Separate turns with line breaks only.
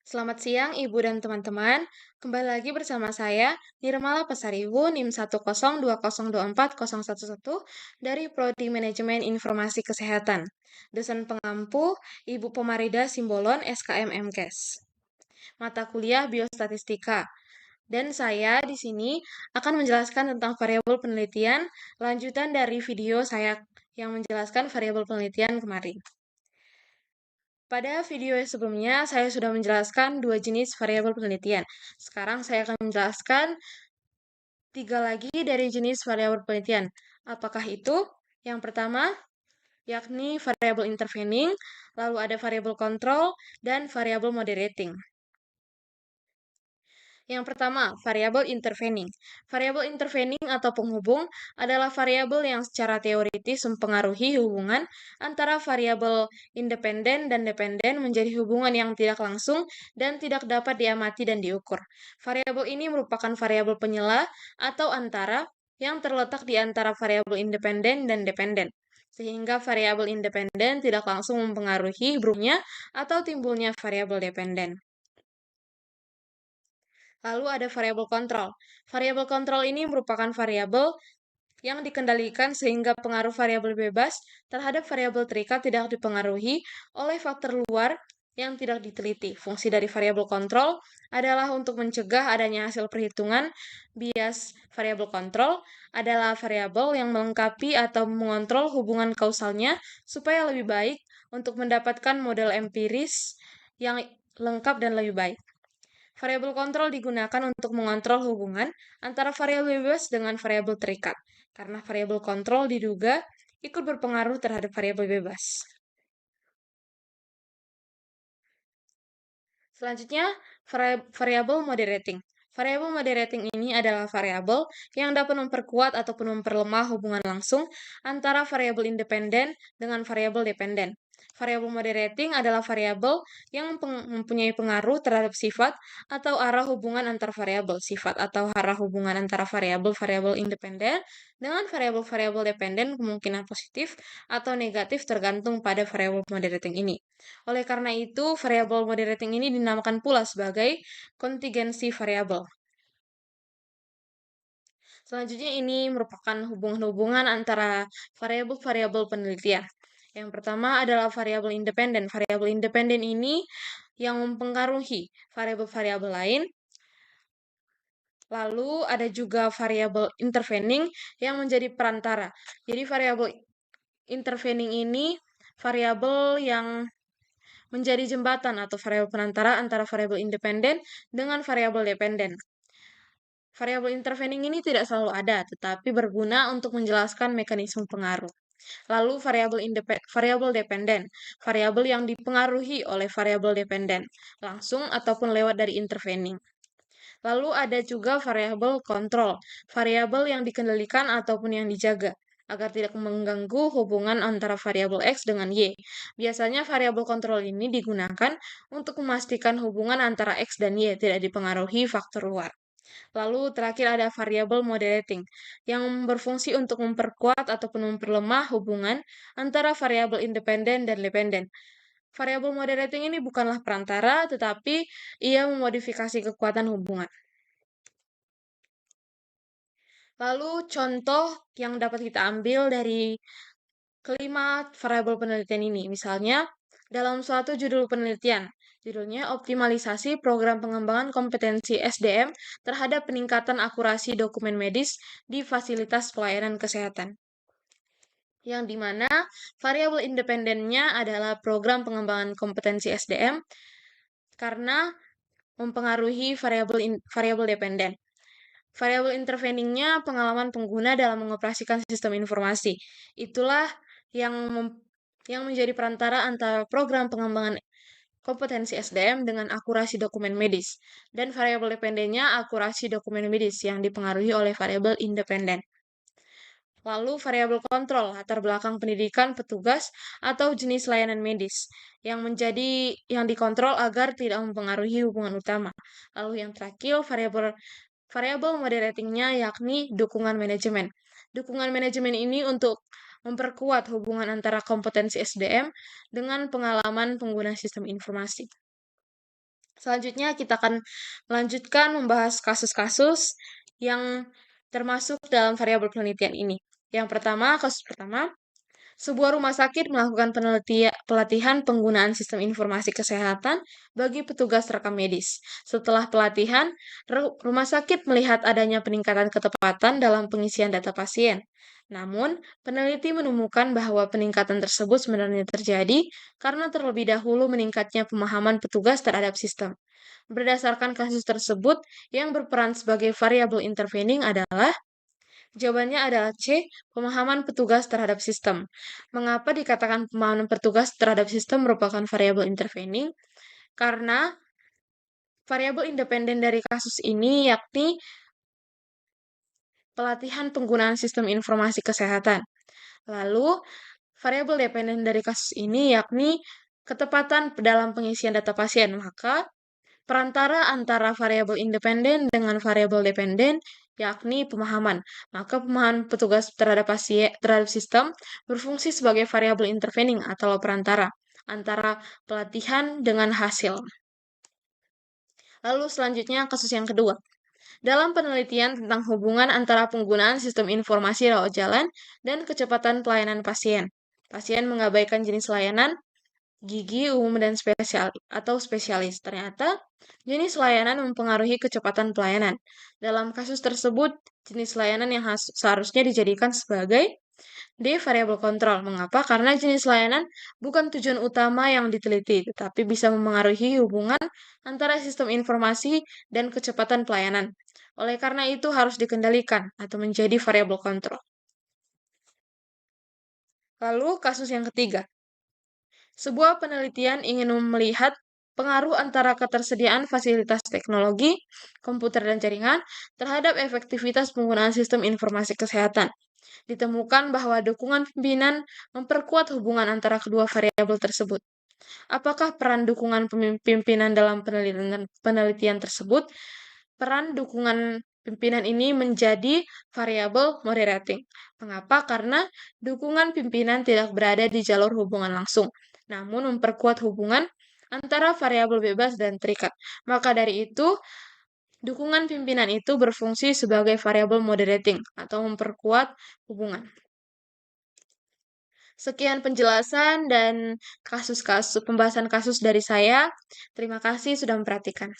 Selamat siang Ibu dan teman-teman. Kembali lagi bersama saya Nirmala Pesariwu NIM 102024011 dari Prodi Manajemen Informasi Kesehatan. Dosen pengampu Ibu Pemarida Simbolon SKM MKes. Mata kuliah Biostatistika. Dan saya di sini akan menjelaskan tentang variabel penelitian lanjutan dari video saya yang menjelaskan variabel penelitian kemarin. Pada video sebelumnya, saya sudah menjelaskan dua jenis variabel penelitian. Sekarang saya akan menjelaskan tiga lagi dari jenis variabel penelitian. Apakah itu? Yang pertama, yakni variabel intervening, lalu ada variabel kontrol, dan variabel moderating. Yang pertama, variabel intervening. Variabel intervening atau penghubung adalah variabel yang secara teoritis mempengaruhi hubungan antara variabel independen dan dependen menjadi hubungan yang tidak langsung dan tidak dapat diamati dan diukur. Variabel ini merupakan variabel penyela atau antara yang terletak di antara variabel independen dan dependen, sehingga variabel independen tidak langsung mempengaruhi berubahnya atau timbulnya variabel dependen. Lalu ada variabel kontrol. Variabel kontrol ini merupakan variabel yang dikendalikan sehingga pengaruh variabel bebas terhadap variabel terikat tidak dipengaruhi oleh faktor luar yang tidak diteliti. Fungsi dari variabel kontrol adalah untuk mencegah adanya hasil perhitungan. Bias variabel kontrol adalah variabel yang melengkapi atau mengontrol hubungan kausalnya supaya lebih baik untuk mendapatkan model empiris yang lengkap dan lebih baik. Variabel kontrol digunakan untuk mengontrol hubungan antara variabel bebas dengan variabel terikat, karena variabel kontrol diduga ikut berpengaruh terhadap variabel bebas. Selanjutnya, variabel moderating. Variabel moderating ini adalah variabel yang dapat memperkuat ataupun memperlemah hubungan langsung antara variabel independen dengan variabel dependen. Variabel moderating adalah variabel yang mempunyai pengaruh terhadap sifat atau arah hubungan antar variabel. Sifat atau arah hubungan antara variabel-variabel independen dengan variabel-variabel dependen kemungkinan positif atau negatif tergantung pada variabel moderating ini. Oleh karena itu, variabel moderating ini dinamakan pula sebagai kontingensi variabel. Selanjutnya ini merupakan hubungan-hubungan antara variabel-variabel penelitian. Yang pertama adalah variabel independen. Variabel independen ini yang mempengaruhi variabel-variabel lain. Lalu ada juga variabel intervening yang menjadi perantara. Jadi variabel intervening ini variabel yang menjadi jembatan atau variabel perantara antara variabel independen dengan variabel dependen. Variabel intervening ini tidak selalu ada, tetapi berguna untuk menjelaskan mekanisme pengaruh. Lalu variabel dependen, variabel yang dipengaruhi oleh variabel dependen, langsung ataupun lewat dari intervening. Lalu ada juga variabel kontrol, variabel yang dikendalikan ataupun yang dijaga agar tidak mengganggu hubungan antara variabel X dengan Y. Biasanya variabel kontrol ini digunakan untuk memastikan hubungan antara X dan Y tidak dipengaruhi faktor luar. Lalu terakhir ada variabel moderating yang berfungsi untuk memperkuat ataupun memperlemah hubungan antara variabel independen dan dependen. Variabel moderating ini bukanlah perantara, tetapi ia memodifikasi kekuatan hubungan. Lalu contoh yang dapat kita ambil dari kelima variabel penelitian ini. Misalnya, dalam suatu judul penelitian, judulnya optimalisasi program pengembangan kompetensi SDM terhadap peningkatan akurasi dokumen medis di fasilitas pelayanan kesehatan. Yang dimana variabel independennya adalah program pengembangan kompetensi SDM karena mempengaruhi variabel dependen. Variabel interveningnya pengalaman pengguna dalam mengoperasikan sistem informasi. Itulah yang menjadi perantara antara program pengembangan kompetensi SDM dengan akurasi dokumen medis. Dan variabel dependennya akurasi dokumen medis yang dipengaruhi oleh variabel independen. Lalu variabel kontrol, latar belakang pendidikan petugas atau jenis layanan medis yang dikontrol agar tidak mempengaruhi hubungan utama. Lalu yang terakhir variabel moderatingnya yakni dukungan manajemen. Dukungan manajemen ini untuk memperkuat hubungan antara kompetensi SDM dengan pengalaman pengguna sistem informasi. Selanjutnya kita akan melanjutkan membahas kasus-kasus yang termasuk dalam variabel penelitian ini. Yang pertama, kasus pertama, sebuah rumah sakit melakukan pelatihan penggunaan sistem informasi kesehatan bagi petugas rekam medis. Setelah pelatihan, rumah sakit melihat adanya peningkatan ketepatan dalam pengisian data pasien. Namun, peneliti menemukan bahwa peningkatan tersebut sebenarnya terjadi karena terlebih dahulu meningkatnya pemahaman petugas terhadap sistem. Berdasarkan kasus tersebut, yang berperan sebagai variabel intervening adalah jawabannya adalah C, pemahaman petugas terhadap sistem. Mengapa dikatakan pemahaman petugas terhadap sistem merupakan variabel intervening? Karena variabel independen dari kasus ini yakni pelatihan penggunaan sistem informasi kesehatan. Lalu, variabel dependen dari kasus ini yakni ketepatan dalam pengisian data pasien. Maka, perantara antara variabel independen dengan variabel dependen yakni pemahaman. Maka pemahaman petugas terhadap terhadap sistem berfungsi sebagai variabel intervening atau perantara antara pelatihan dengan hasil. Lalu selanjutnya kasus yang kedua. Dalam penelitian tentang hubungan antara penggunaan sistem informasi rawat jalan dan kecepatan pelayanan pasien. Pasien mengabaikan jenis layanan gigi umum dan spesialis. Ternyata, jenis layanan mempengaruhi kecepatan pelayanan. Dalam kasus tersebut, jenis layanan yang seharusnya dijadikan sebagai D. Variabel kontrol. Mengapa? Karena jenis layanan bukan tujuan utama yang diteliti, tetapi bisa memengaruhi hubungan antara sistem informasi dan kecepatan pelayanan. Oleh karena itu harus dikendalikan atau menjadi variabel kontrol. Lalu kasus yang ketiga. Sebuah penelitian ingin melihat pengaruh antara ketersediaan fasilitas teknologi, komputer dan jaringan terhadap efektivitas penggunaan sistem informasi kesehatan. Ditemukan bahwa dukungan pimpinan memperkuat hubungan antara kedua variabel tersebut. Apakah peran dukungan pimpinan dalam penelitian tersebut? Peran dukungan pimpinan ini menjadi variabel moderating. Mengapa? Karena dukungan pimpinan tidak berada di jalur hubungan langsung, namun memperkuat hubungan antara variabel bebas dan terikat. Maka dari itu, dukungan pimpinan itu berfungsi sebagai variabel moderating atau memperkuat hubungan. Sekian penjelasan dan pembahasan kasus dari saya. Terima kasih sudah memperhatikan.